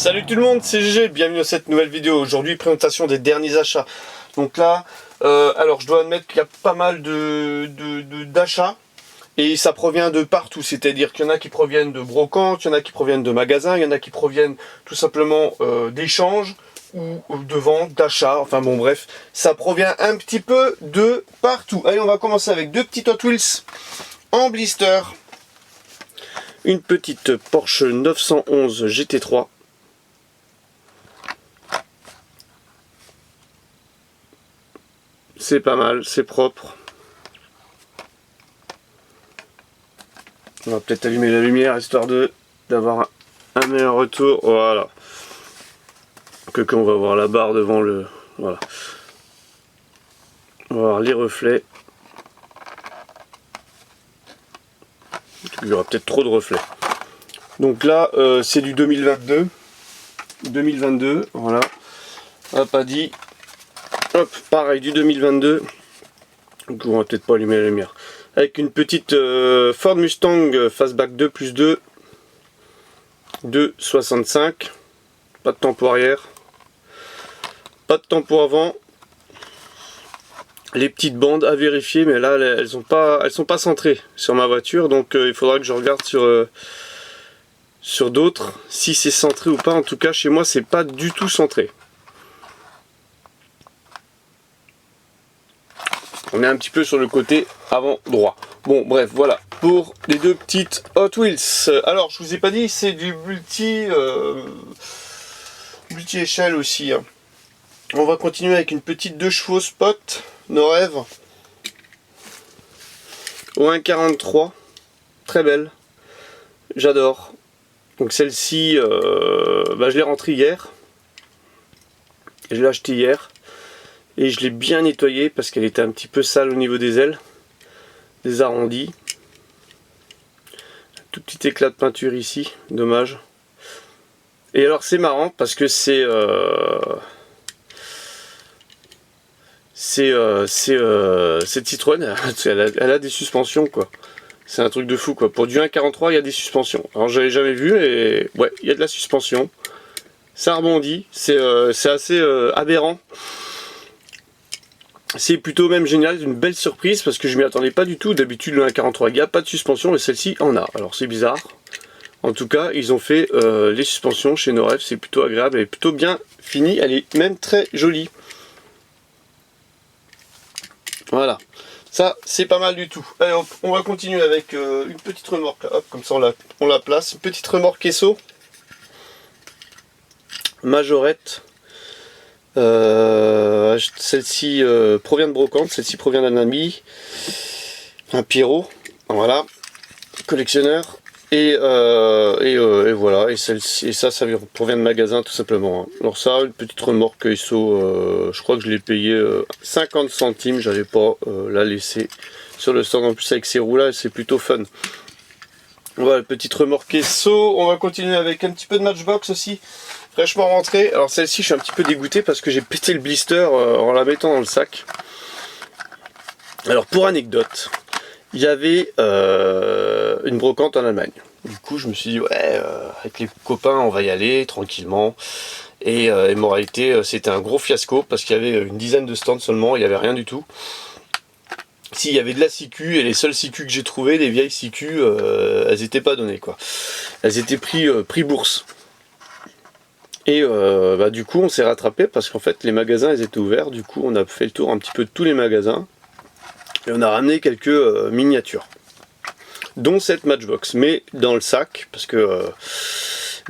Salut tout le monde, c'est GG, bienvenue dans cette nouvelle vidéo. Aujourd'hui, présentation des derniers achats. Donc là, alors je dois admettre qu'il y a pas mal d'achats. Et ça provient de partout, c'est-à-dire qu'il y en a qui proviennent de brocantes, il y en a qui proviennent de magasins, il y en a qui proviennent tout simplement d'échanges ou de ventes, d'achats, enfin bon bref, ça provient un petit peu de partout. Allez, on va commencer avec deux petites Hot Wheels en blister. Une petite Porsche 911 GT3. C'est pas mal, c'est propre. On va peut-être allumer la lumière histoire d'avoir un meilleur retour. Voilà. Que quand on va voir la barre devant le... Voilà. On va voir les reflets. Il y aura peut-être trop de reflets. Donc là, c'est du 2022. 2022, voilà. Hop, pas dit. Hop, pareil, du 2022. Donc on va peut-être pas allumer la lumière. Avec une petite Ford Mustang Fastback 2+2 de 65. Pas de tempo arrière. Pas de tempo avant. Les petites bandes à vérifier, mais là elles sont pas centrées sur ma voiture, donc il faudra que je regarde sur d'autres si c'est centré ou pas. En tout cas chez moi c'est pas du tout centré. On est un petit peu sur le côté avant droit. Bon bref, voilà pour les deux petites Hot Wheels. Alors je vous ai pas dit, c'est du multi-échelle aussi, hein. On va continuer avec une petite 2 chevaux Spot Norève au 1,43, très belle, j'adore. Donc celle-ci, je l'ai rentrée hier, je l'ai achetée hier et je l'ai bien nettoyée parce qu'elle était un petit peu sale au niveau des ailes, des arrondis. Un tout petit éclat de peinture ici, dommage. Et alors c'est marrant parce que c'est cette Citroën, elle a des suspensions quoi. C'est un truc de fou quoi. Pour du 1,43 il y a des suspensions. Alors j'avais jamais vu et ouais, il y a de la suspension. Ça rebondit, c'est assez aberrant. C'est plutôt même génial, une belle surprise parce que je m'y attendais pas du tout. D'habitude le 1,43 il n'y a pas de suspension et celle-ci en a. Alors c'est bizarre. En tout cas ils ont fait les suspensions chez Norève, c'est plutôt agréable, elle est plutôt bien finie, elle est même très jolie. Voilà, ça c'est pas mal du tout. Allez hop, on va continuer avec une petite remorque là. Hop, comme ça on la place. Une petite remorque Esso Majorette. Celle-ci provient de brocante, celle-ci provient d'un ami, un Pierrot, voilà, collectionneur. Et voilà, et ça provient de magasin tout simplement. Alors ça, une petite remorque Esso, je crois que je l'ai payé 50 centimes, j'avais pas la laisser sur le stand. En plus avec ces roues là, c'est plutôt fun. Voilà, petite remorque Esso. On va continuer avec un petit peu de Matchbox aussi, fraîchement rentré. Alors celle-ci, je suis un petit peu dégoûté parce que j'ai pété le blister en la mettant dans le sac. Alors pour anecdote, il y avait une brocante en Allemagne. Du coup je me suis dit ouais, avec les copains on va y aller tranquillement. Et moralité c'était un gros fiasco parce qu'il y avait une dizaine de stands seulement, il n'y avait rien du tout. S'il y avait de la Sicu, et les seules Sicu que j'ai trouvées, les vieilles Sicu, elles n'étaient pas données quoi. Elles étaient prix bourse. Et du coup on s'est rattrapé parce qu'en fait les magasins ils étaient ouverts. Du coup on a fait le tour un petit peu de tous les magasins. Et on a ramené quelques miniatures, dont cette Matchbox, mais dans le sac, parce que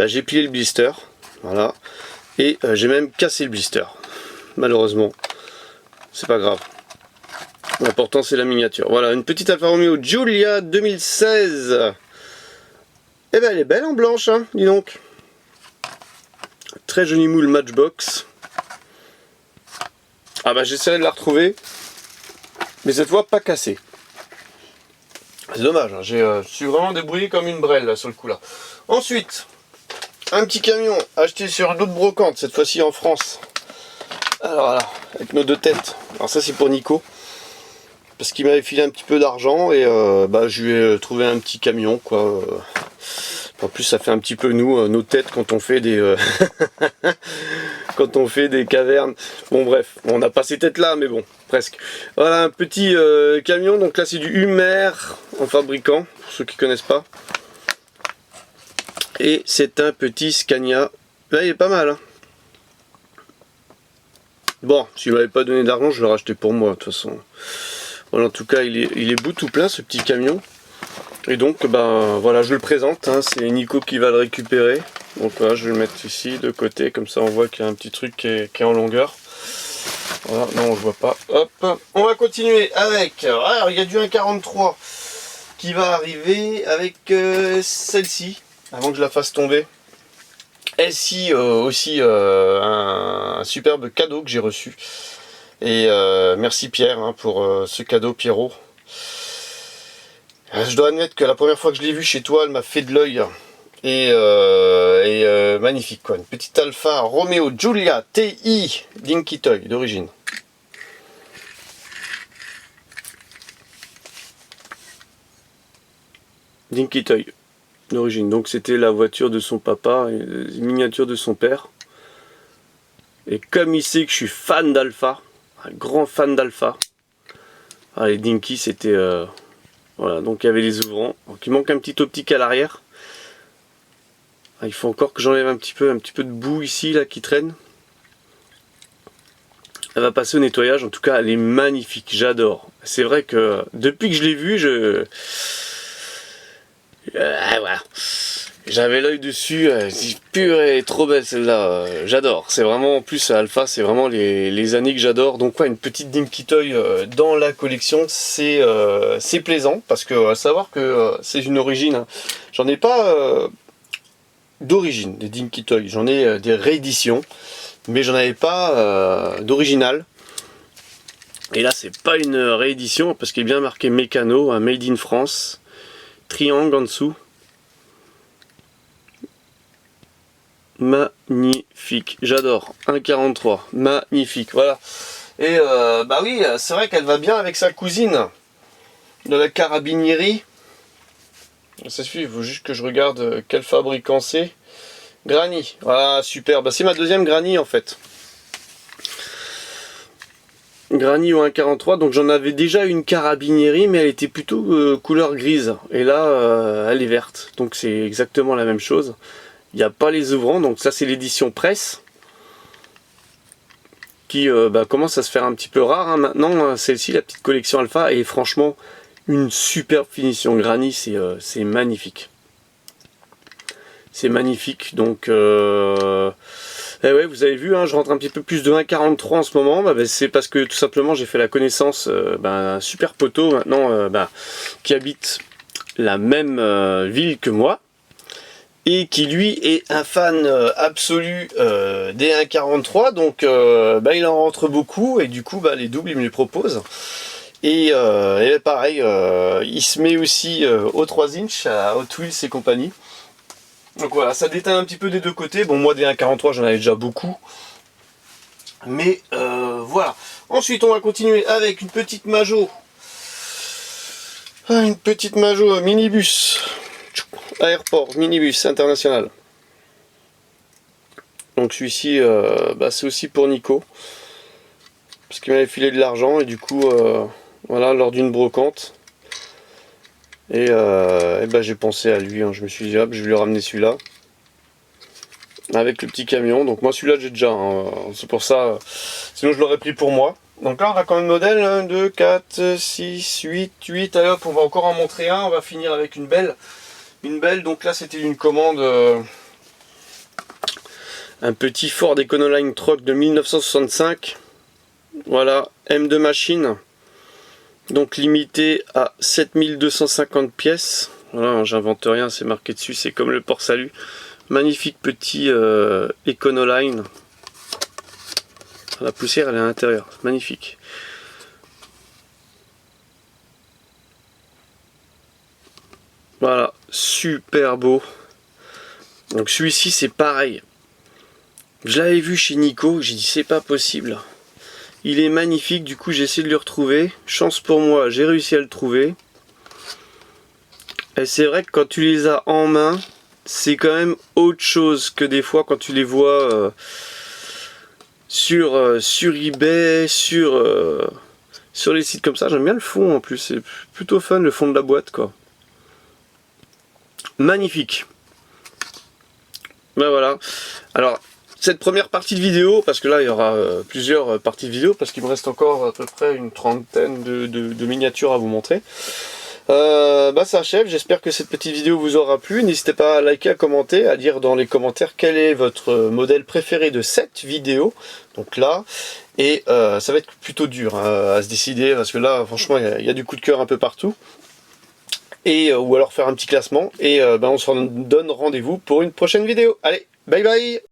j'ai plié le blister, voilà, et j'ai même cassé le blister, malheureusement, c'est pas grave. L'important c'est la miniature. Voilà, une petite Alfa Romeo Giulia 2016. Eh ben elle est belle en blanche, hein, dis donc. Très joli moule Matchbox. Ah bah j'essaierai de la retrouver. Mais cette fois pas cassé. C'est dommage, hein. Je suis vraiment débrouillé comme une brêle là sur le coup là. Ensuite, un petit camion acheté sur une autre brocante, cette fois-ci en France. Alors voilà, avec nos deux têtes. Alors ça c'est pour Nico. Parce qu'il m'avait filé un petit peu d'argent et je lui ai trouvé un petit camion quoi. En plus ça fait un petit peu nous, nos têtes quand on fait des quand on fait des cavernes. Bon bref, on n'a pas ces têtes là mais bon, presque. Voilà un petit camion, donc là c'est du Hummer en fabricant, pour ceux qui connaissent pas. Et c'est un petit Scania. Là il est pas mal hein. Bon, s'il m'avait pas donné d'argent, je l'aurais acheté pour moi de toute façon. Voilà, en tout cas il est bout tout plein ce petit camion. Et donc ben voilà, je le présente, hein, c'est Nico qui va le récupérer. Donc voilà, je vais le mettre ici de côté, comme ça on voit qu'il y a un petit truc qui est en longueur. Voilà, non on voit pas. Hop, on va continuer avec, alors il y a du 1,43 qui va arriver avec celle-ci, avant que je la fasse tomber. Elle-ci aussi un superbe cadeau que j'ai reçu. Et merci Pierre hein, pour ce cadeau Pierrot. Je dois admettre que la première fois que je l'ai vue chez toi, elle m'a fait de l'œil. Et magnifique quoi. Une petite Alfa Romeo Giulia TI Dinky Toy d'origine. Dinky Toy d'origine. Donc c'était la voiture de son papa, une miniature de son père. Et comme il sait que je suis fan d'Alfa, un grand fan d'Alfa, les Dinky c'était... voilà, donc il y avait les ouvrants. Donc il manque un petit optique à l'arrière. Il faut encore que j'enlève un petit peu de boue ici là qui traîne. Elle va passer au nettoyage. En tout cas, elle est magnifique. J'adore. C'est vrai que depuis que je l'ai vue, voilà. J'avais l'œil dessus. Purée, trop belle celle-là. J'adore. C'est vraiment en plus Alpha, c'est vraiment les années que j'adore. Donc ouais, une petite Dinky Toy dans la collection, c'est plaisant parce que à savoir que c'est une origine. Hein. J'en ai pas d'origine des Dinky Toy. J'en ai des rééditions, mais j'en avais pas d'original. Et là, c'est pas une réédition parce qu'il est bien marqué Mécano, un Made in France, triangle en dessous. Magnifique, j'adore. 1,43, magnifique, voilà. Et bah oui, c'est vrai qu'elle va bien avec sa cousine de la Carabinieri. Ça suffit, il faut juste que je regarde quel fabricant c'est. Granny, voilà, super. Bah, c'est ma deuxième Granny en fait. Granny au 1,43, donc j'en avais déjà une Carabinieri, mais elle était plutôt couleur grise. Et là, elle est verte, donc c'est exactement la même chose. Il n'y a pas les ouvrants, donc ça c'est l'édition presse. Qui commence à se faire un petit peu rare hein, maintenant. Celle-ci, la petite collection Alpha, est franchement une superbe finition. Granny, c'est magnifique. C'est magnifique, donc... Eh ouais, vous avez vu, hein, je rentre un petit peu plus de 1,43 en ce moment. C'est parce que tout simplement j'ai fait la connaissance d'un super poteau maintenant qui habite la même ville que moi. Et qui lui est un fan absolu des 1,43, donc il en rentre beaucoup et du coup les doubles il me les propose. Et pareil, il se met aussi au 3 inch à Hot Wheels et compagnie. Donc voilà, ça déteint un petit peu des deux côtés. Bon, moi des 1,43 j'en avais déjà beaucoup. Mais voilà. Ensuite on va continuer avec une petite Majo. Une petite Majo minibus. Airport, minibus international. Donc celui-ci, c'est aussi pour Nico. Parce qu'il m'avait filé de l'argent et du coup, voilà, lors d'une brocante. Et j'ai pensé à lui, hein. Je me suis dit, hop, je vais lui ramener celui-là. Avec le petit camion. Donc moi celui-là j'ai déjà, hein. C'est pour ça, sinon je l'aurais pris pour moi. Donc là on a quand même le modèle, 1, 2, 4, 6, 8. Allez hop, on va encore en montrer un, on va finir avec une belle. Donc là c'était une commande, un petit Ford Econoline Truck de 1965. Voilà, M2 machine. Donc limité à 7250 pièces. Voilà, j'invente rien, c'est marqué dessus, c'est comme le port salut. Magnifique petit Econoline. La poussière elle est à l'intérieur, magnifique. Voilà, super beau. Donc celui-ci c'est pareil. Je l'avais vu chez Nico, j'ai dit c'est pas possible. Il est magnifique, du coup j'ai essayé de le retrouver. Chance pour moi, j'ai réussi à le trouver. Et c'est vrai que quand tu les as en main, c'est quand même autre chose que des fois quand tu les vois sur eBay, sur les sites comme ça. J'aime bien le fond en plus, c'est plutôt fun le fond de la boîte quoi. Magnifique. Ben voilà. Alors, cette première partie de vidéo, parce que là il y aura plusieurs parties de vidéo, parce qu'il me reste encore à peu près une trentaine de miniatures à vous montrer. Bah ça achève, j'espère que cette petite vidéo vous aura plu. N'hésitez pas à liker, à commenter, à dire dans les commentaires quel est votre modèle préféré de cette vidéo. Donc là, et ça va être plutôt dur hein, à se décider, parce que là franchement il y a du coup de cœur un peu partout. Et ou alors faire un petit classement, et bah, on se donne rendez-vous pour une prochaine vidéo. Allez, bye bye.